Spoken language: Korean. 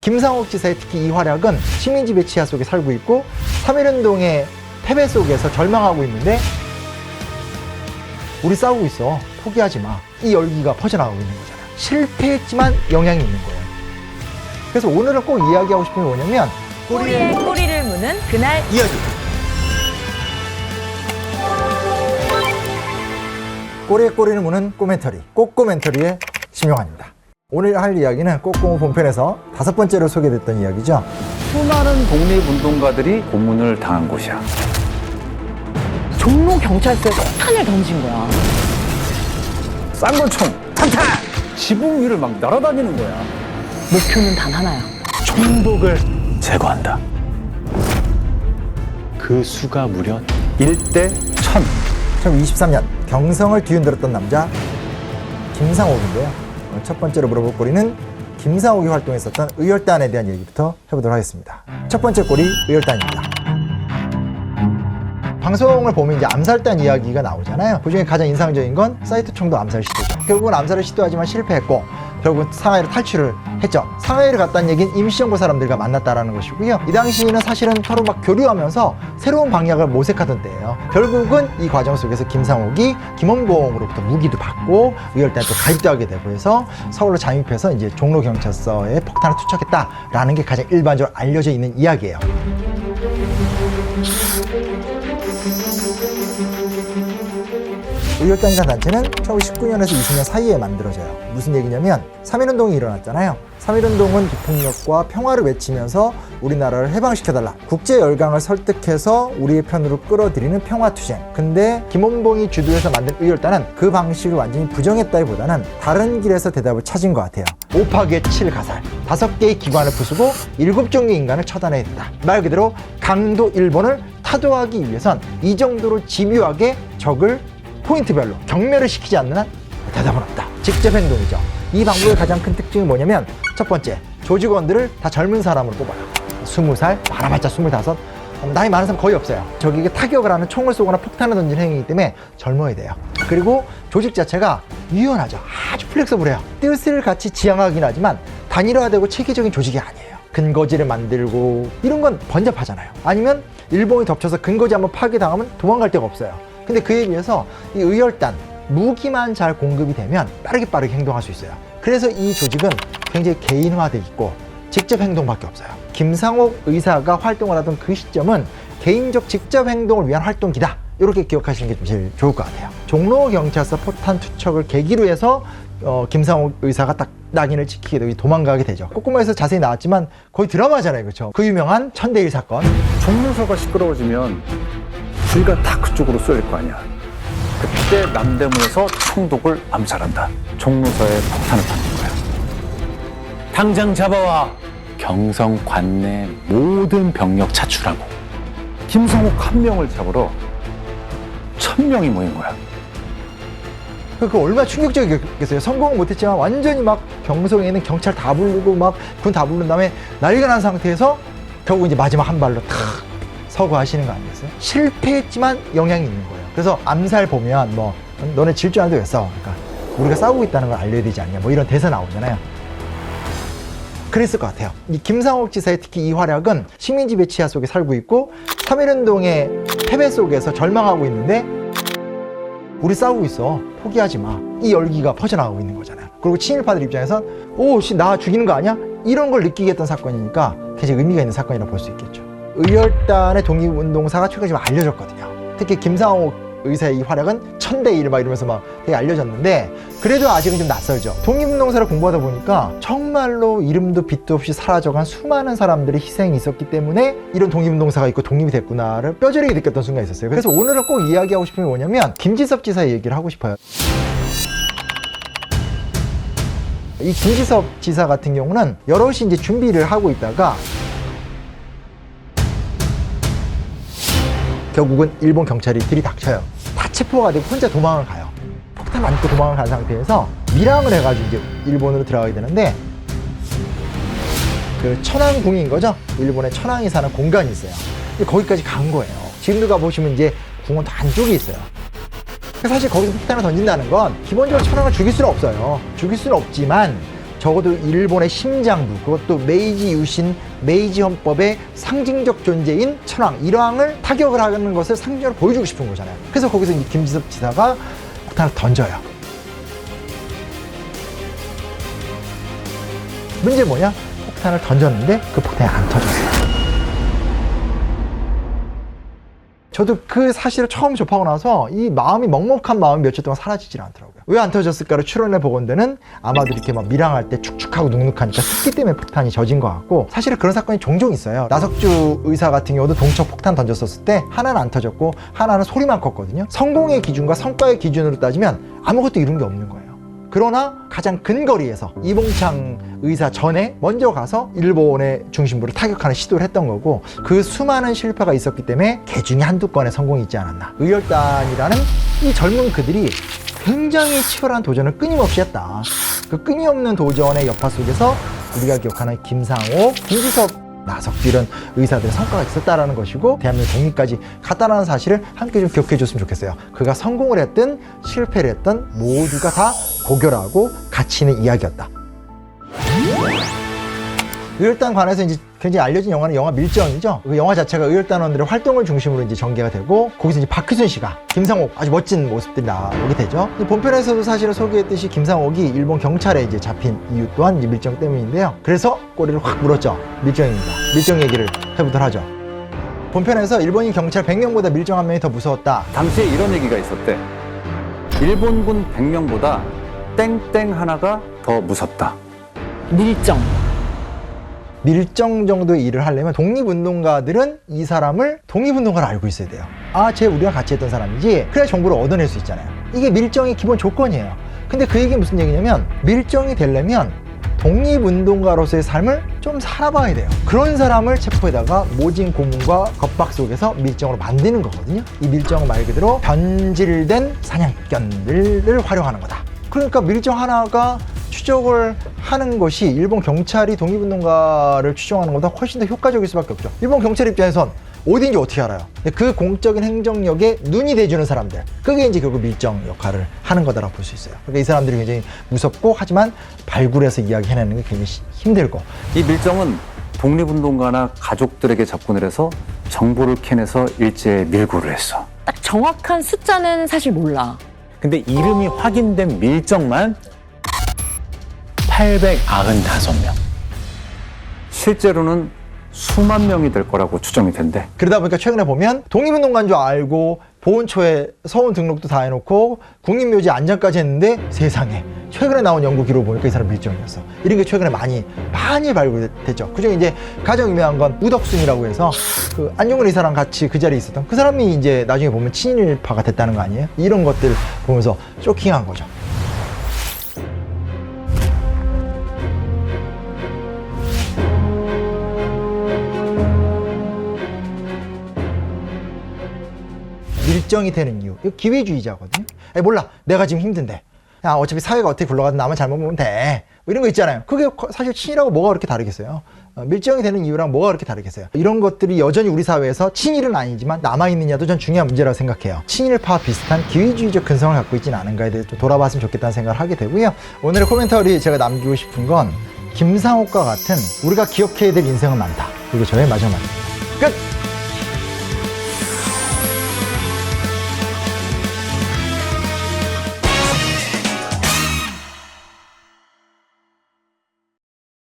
김상옥 지사의 특히 이 활약은 식민지배 치하 속에 살고 있고 3.1운동의 패배 속에서 절망하고 있는데 우리 싸우고 있어. 포기하지 마. 이 열기가 퍼져나가고 있는 거잖아. 실패했지만 영향이 있는 거예요. 그래서 오늘은 꼭 이야기하고 싶은 게 뭐냐면 꼬리에 꼬리를 무는 그날 이야기. 꼬리에 꼬리를 무는 꼬멘터리. 꼬꼬멘터리의 심용환입니다. 오늘 할 이야기는 꼬꼬 본편에서 5번째로 소개됐던 이야기죠. 수많은 독립운동가들이 고문을 당한 곳이야. 종로 경찰서에 폭탄을 던진 거야. 쌍권총 탄탄! 지붕 위를 막 날아다니는 거야. 목표는 단 하나야. 총독을 제거한다. 그 수가 무려 1대 1000. 2023년 경성을 뒤흔들었던 남자 김상옥인데요. 첫 번째로 물어볼 꼬리는 김상옥이 활동했었던 의열단에 대한 얘기부터 해보도록 하겠습니다. 첫 번째 꼬리 의열단입니다. 방송을 보면 이제 암살단 이야기가 나오잖아요. 그중에 가장 인상적인 건 사이트 총독 암살 시도죠. 결국은 암살을 시도하지만 실패했고 결국은 상하이로 탈출을 했죠. 상하이를 갔다는 얘기는 임시정부 사람들과 만났다라는 것이고요. 이 당시에는 사실은 서로 막 교류하면서 새로운 방향을 모색하던 때예요. 결국은 이 과정 속에서 김상옥이 김원봉으로부터 무기도 받고 의열단에 또 가입도 하게 되고 해서 서울로 잠입해서 이제 종로경찰서에 폭탄을 투척했다라는 게 가장 일반적으로 알려져 있는 이야기예요. 의열단이라는 단체는 1919년에서 20년 사이에 만들어져요. 무슨 얘기냐면 3.1운동이 일어났잖아요. 3.1운동은 비폭력과 평화를 외치면서 우리나라를 해방시켜달라. 국제열강을 설득해서 우리의 편으로 끌어들이는 평화투쟁. 근데 김원봉이 주도해서 만든 의열단은 그 방식을 완전히 부정했다기보다는 다른 길에서 대답을 찾은 것 같아요. 5파괴 7가살, 5개의 기관을 부수고 7종의 인간을 처단해야 된다. 말 그대로 강도 일본을 타도하기 위해선 이 정도로 집요하게 적을 포인트별로 경멸을 시키지 않는 한 대답은 없다. 직접 행동이죠. 이 방법의 가장 큰 특징이 뭐냐면 첫 번째, 조직원들을 다 젊은 사람으로 뽑아요. 20살, 많아봤자 25, 나이 많은 사람 거의 없어요. 저기에 타격을 하는 총을 쏘거나 폭탄을 던지는 행위이기 때문에 젊어야 돼요. 그리고 조직 자체가 유연하죠. 아주 플렉서블해요. 뜻을 같이 지향하긴 하지만 단일화되고 체계적인 조직이 아니에요. 근거지를 만들고 이런 건 번잡하잖아요. 아니면 일본이 덮쳐서 근거지 한번 파괴당하면 도망갈 데가 없어요. 근데 그에 비해서 이 의열단 무기만 잘 공급이 되면 빠르게 행동할 수 있어요. 그래서 이 조직은 굉장히 개인화돼 있고 직접 행동밖에 없어요. 김상옥 의사가 활동을 하던 그 시점은 개인적 직접 행동을 위한 활동기다. 이렇게 기억하시는 게 좀 제일 좋을 것 같아요. 종로경찰서 포탄 투척을 계기로 해서 김상옥 의사가 딱 낙인을 찍히게 되고 도망가게 되죠. 꼬꼬마에서 자세히 나왔지만 거의 드라마잖아요. 그렇죠? 그 유명한 천대일 사건. 종로서가 시끄러워지면 불가 다 그쪽으로 쏠릴 거 아니야. 그때 남대문에서 총독을 암살한다. 종로서에 폭탄을 던진 거야. 당장 잡아와. 경성 관내 모든 병력 차출하고 김성옥 한 명을 잡으러 1000명이 모인 거야. 그 얼마나 충격적이겠어요. 성공은 못했지만 완전히 막 경성에는 경찰 다 부르고 막 군 다 부른 다음에 난리가 난 상태에서 결국 이제 마지막 한 발로 탁 서거하시는 거 아니겠어요? 실패했지만 영향이 있는 거예요. 그래서 암살 보면 뭐 너네 질 줄 알는데 왜 싸워? 그러니까 우리가 싸우고 있다는 걸 알려야 되지 않냐 뭐 이런 대사 나오잖아요. 그랬을 것 같아요. 이 김상옥 지사의 특히 이 활약은 식민지배 치하 속에 살고 있고 3.1운동의 패배 속에서 절망하고 있는데 우리 싸우고 있어. 포기하지 마. 이 열기가 퍼져나가고 있는 거잖아요. 그리고 친일파들 입장에선 나 죽이는 거 아니야? 이런 걸 느끼게 했던 사건이니까 굉장히 의미가 있는 사건이라고 볼 수 있겠죠. 의열단의 독립운동사가 최근에 좀 알려졌거든요. 특히 김상옥 의사의 이 활약은 1000대1 막 이러면서 막 되게 알려졌는데 그래도 아직은 좀 낯설죠. 독립운동사를 공부하다 보니까 정말로 이름도 빛도 없이 사라져간 수많은 사람들의 희생이 있었기 때문에 이런 독립운동사가 있고 독립이 됐구나를 뼈저리게 느꼈던 순간이 있었어요. 그래서 오늘은 꼭 이야기하고 싶은 게 뭐냐면 김지섭 지사의 얘기를 하고 싶어요. 이 김지섭 지사 같은 경우는 여럿이 이제 준비를 하고 있다가 결국은 일본 경찰이 들이닥쳐요. 다 체포가 되고 혼자 도망을 가요. 폭탄을 안고 도망을 간 상태에서 밀항을 해가지고 이제 일본으로 들어가게 되는데 그 천왕궁인 거죠? 일본의 천왕이 사는 공간이 있어요. 근데 거기까지 간 거예요. 지금도 가보시면 이제 궁은 다 안쪽에 있어요. 사실 거기서 폭탄을 던진다는 건 기본적으로 천황을 죽일 수는 없어요. 죽일 수는 없지만 적어도 일본의 심장부, 그것도 메이지 유신, 메이지 헌법의 상징적 존재인 천황, 일왕을 타격을 하는 것을 상징적으로 보여주고 싶은 거잖아요. 그래서 거기서 이 김지섭 지사가 폭탄을 던져요. 문제 뭐냐? 폭탄을 던졌는데 그 폭탄이 안 터졌어요. 저도 그 사실을 처음 접하고 나서 이 마음이 먹먹한 마음이 며칠 동안 사라지질 않더라고요. 왜 안 터졌을까를 추론해 보건대는 아마도 이렇게 막 밀항할 때 축축하고 눅눅하니까 습기 때문에 폭탄이 젖은 것 같고, 사실은 그런 사건이 종종 있어요. 나석주 의사 같은 경우도 동척 폭탄 던졌었을 때 하나는 안 터졌고 하나는 소리만 컸거든요. 성공의 기준과 성과의 기준으로 따지면 아무것도 이룬 게 없는 거예요. 그러나 가장 근거리에서 이봉창 의사 전에 먼저 가서 일본의 중심부를 타격하는 시도를 했던 거고, 그 수많은 실패가 있었기 때문에 개 중에 한두 건의 성공이 있지 않았나. 의열단이라는 이 젊은 그들이 굉장히 치열한 도전을 끊임없이 했다. 그 끊임없는 도전의 여파 속에서 우리가 기억하는 김상옥, 김지섭, 나석주 이런 의사들의 성과가 있었다라는 것이고, 대한민국 독립까지 갔다라는 사실을 함께 좀 기억해 줬으면 좋겠어요. 그가 성공을 했든 실패를 했든 모두가 다 고결하고 가치 있는 이야기였다. 의열단 관해서 이제 굉장히 알려진 영화는 영화 밀정이죠. 그 영화 자체가 의열단원들의 활동을 중심으로 이제 전개가 되고, 거기서 이제 박희순 씨가 김상옥 아주 멋진 모습들이 나오게 되죠. 본편에서도 사실은 소개했듯이 김상옥이 일본 경찰에 이제 잡힌 이유 또한 이제 밀정 때문인데요. 그래서 꼬리를 확 물었죠. 밀정입니다. 밀정 얘기를 해보도록 하죠. 본편에서 일본인 경찰 100명보다 밀정 1명이 더 무서웠다. 당시에 이런 얘기가 있었대. 일본군 100명보다 땡땡 하나가 더 무섭다. 밀정. 밀정 정도의 일을 하려면 독립운동가들은 이 사람을 독립운동가로 알고 있어야 돼요. 아, 쟤 우리랑 같이 했던 사람이지. 그래야 정보를 얻어낼 수 있잖아요. 이게 밀정의 기본 조건이에요. 근데 그 얘기는 무슨 얘기냐면, 밀정이 되려면 독립운동가로서의 삶을 좀 살아봐야 돼요. 그런 사람을 체포에다가 모진 고문과 겁박 속에서 밀정으로 만드는 거거든요. 이 밀정은 말 그대로 변질된 사냥견들을 활용하는 거다. 그러니까 밀정 하나가 추적을 하는 것이 일본 경찰이 독립운동가를 추정하는 것보다 훨씬 더 효과적일 수밖에 없죠. 일본 경찰 입장에선 어디인지 어떻게 알아요? 그 공적인 행정력에 눈이 대주는 사람들, 그게 이제 결국 밀정 역할을 하는 거다라고 볼 수 있어요. 그러니까 이 사람들이 굉장히 무섭고, 하지만 발굴해서 이야기해내는 게 굉장히 힘들고. 이 밀정은 독립운동가나 가족들에게 접근을 해서 정보를 캐내서 일제에 밀고를 했어. 딱 정확한 숫자는 사실 몰라. 근데 이름이 확인된 밀정만 895명. 실제로는 수만 명이 될 거라고 추정이 된대. 그러다 보니까 최근에 보면 독립운동가인 줄 알고 보훈처에 서원 등록도 다 해놓고 국립묘지 안장까지 했는데, 세상에 최근에 나온 연구 기록 보니까 이 사람 밀정이었어. 이런 게 최근에 많이 발굴됐죠. 그중에 이제 가장 유명한 건 우덕순이라고 해서 그 안중근 의사랑 같이 그 자리에 있었던 그 사람이 이제 나중에 보면 친일파가 됐다는 거 아니에요? 이런 것들 보면서 쇼킹한 거죠. 밀정이 되는 이유, 이거 기회주의자거든요. 몰라, 내가 지금 힘든데, 야, 어차피 사회가 어떻게 굴러가든 나만 잘못 보면 돼, 뭐 이런 거 있잖아요. 그게 사실 친일하고 뭐가 그렇게 다르겠어요? 밀정이 되는 이유랑 뭐가 그렇게 다르겠어요? 이런 것들이 여전히 우리 사회에서 친일은 아니지만 남아있느냐도 전 중요한 문제라고 생각해요. 친일파와 비슷한 기회주의적 근성을 갖고 있지는 않은가에 대해서 좀 돌아봤으면 좋겠다는 생각을 하게 되고요. 오늘의 코멘터리 제가 남기고 싶은 건, 김상옥과 같은 우리가 기억해야 될 인생은 많다. 그게 저의 마지막 말입니다. 끝!